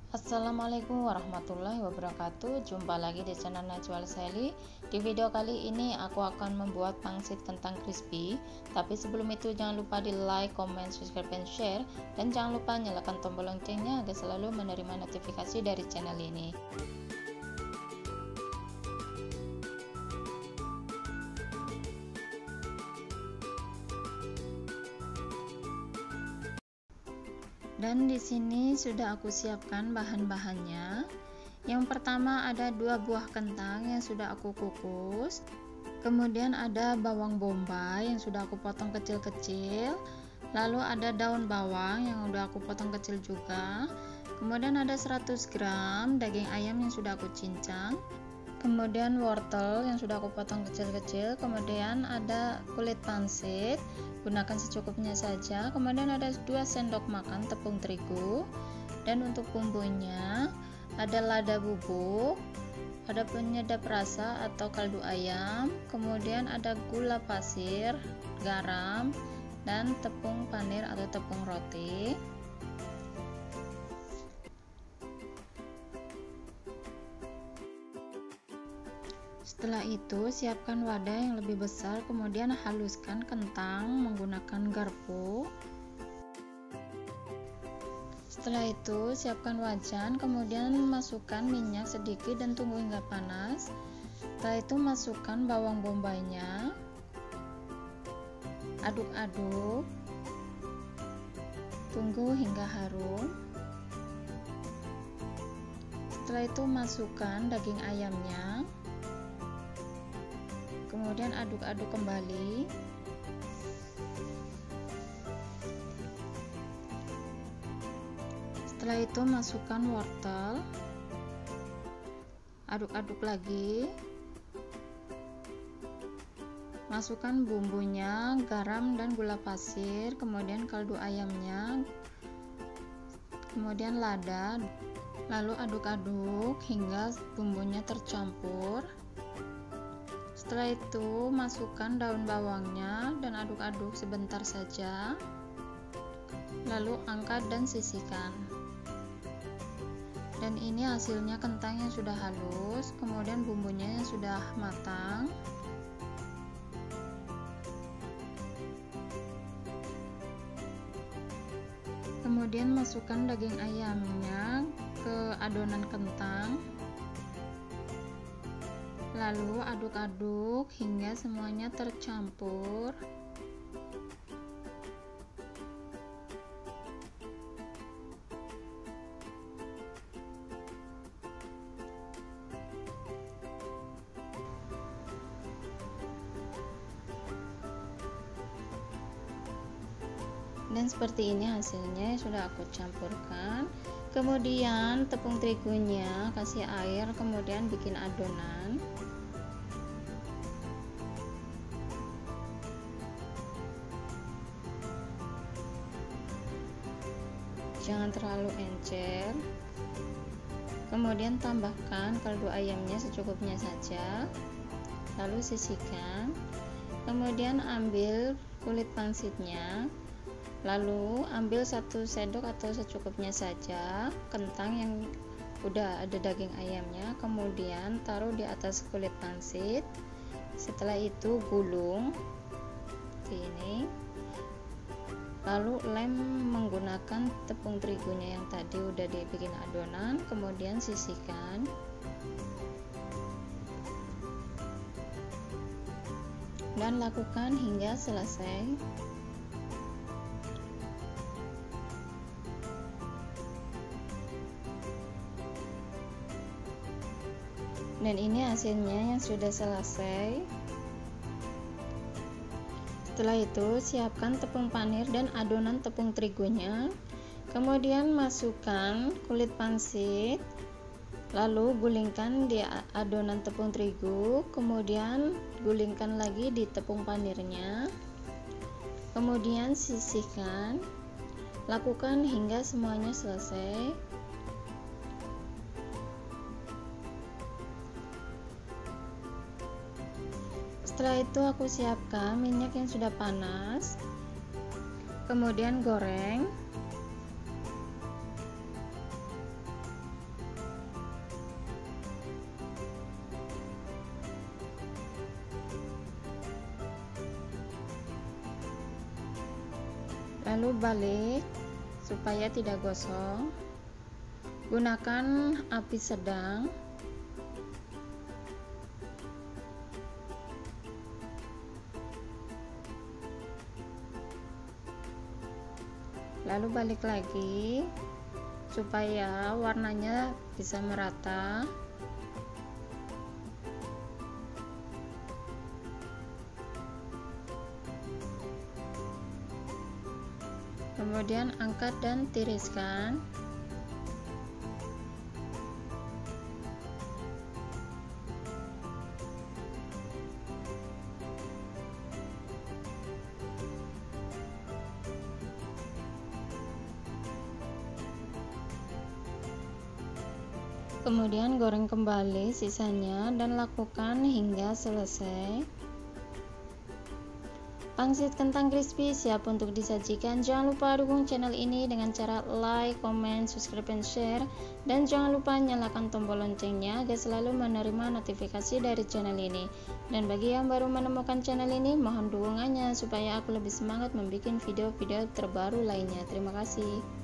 Assalamualaikum warahmatullahi wabarakatuh. Jumpa lagi di channel Najwa Sally. Di video kali ini aku akan membuat pangsit kentang crispy. Tapi sebelum itu jangan lupa di like, comment, subscribe, dan share. Dan jangan lupa nyalakan tombol loncengnya agar selalu menerima notifikasi dari channel ini. Dan di sini sudah aku siapkan bahan-bahannya. Yang pertama ada 2 buah kentang yang sudah aku kukus. Kemudian ada bawang bombay yang sudah aku potong kecil-kecil. Lalu ada daun bawang yang sudah aku potong kecil juga. Kemudian ada 100 gram daging ayam yang sudah aku cincang. Kemudian wortel yang sudah aku potong kecil-kecil. Kemudian ada kulit pangsit, gunakan secukupnya saja. Kemudian ada 2 sendok makan tepung terigu. Dan untuk bumbunya ada lada bubuk, ada penyedap rasa atau kaldu ayam, kemudian ada gula pasir, garam, dan tepung panir atau tepung roti. Setelah itu siapkan wadah yang lebih besar, kemudian haluskan kentang menggunakan garpu. Setelah itu siapkan wajan, kemudian masukkan minyak sedikit dan tunggu hingga panas. Setelah itu masukkan bawang bombaynya, aduk-aduk, tunggu hingga harum. Setelah itu masukkan daging ayamnya, kemudian aduk-aduk kembali. Setelah itu masukkan wortel, aduk-aduk lagi. Masukkan bumbunya, garam dan gula pasir, kemudian kaldu ayamnya, kemudian lada. Lalu aduk-aduk hingga bumbunya tercampur. Setelah itu masukkan daun bawangnya dan aduk-aduk sebentar saja. Lalu angkat dan sisihkan. Dan ini hasilnya kentang yang sudah halus, kemudian bumbunya yang sudah matang. Kemudian masukkan daging ayamnya ke adonan kentang. Lalu aduk-aduk hingga semuanya tercampur. Dan seperti ini hasilnya sudah aku campurkan. Kemudian tepung terigunya kasih air, kemudian bikin adonan. Jangan terlalu encer. Kemudian tambahkan kaldu ayamnya secukupnya saja. Lalu sisihkan. Kemudian ambil kulit pangsitnya. Lalu ambil 1 sendok atau secukupnya saja kentang yang udah ada daging ayamnya, kemudian taruh di atas kulit pangsit. Setelah itu gulung seperti ini. Lalu lem menggunakan tepung terigunya yang tadi udah dibikin adonan, kemudian sisihkan. Dan lakukan hingga selesai. Dan ini hasilnya yang sudah selesai. Setelah itu siapkan tepung panir dan adonan tepung terigunya. Kemudian masukkan kulit pangsit. Lalu gulingkan di adonan tepung terigu. Kemudian gulingkan lagi di tepung panirnya. Kemudian sisihkan. Lakukan hingga semuanya selesai. Setelah itu aku siapkan minyak yang sudah panas. Kemudian goreng. lalu balik supaya tidak gosong. Gunakan api sedang. Lalu balik lagi supaya warnanya bisa merata. Kemudian angkat dan tiriskan. Kemudian goreng kembali sisanya dan lakukan hingga selesai. Pangsit kentang crispy siap untuk disajikan. Jangan lupa dukung channel ini dengan cara like, comment, subscribe, dan share. Dan jangan lupa nyalakan tombol loncengnya agar selalu menerima notifikasi dari channel ini. Dan bagi yang baru menemukan channel ini, mohon dukungannya supaya aku lebih semangat membuat video-video terbaru lainnya. Terima kasih.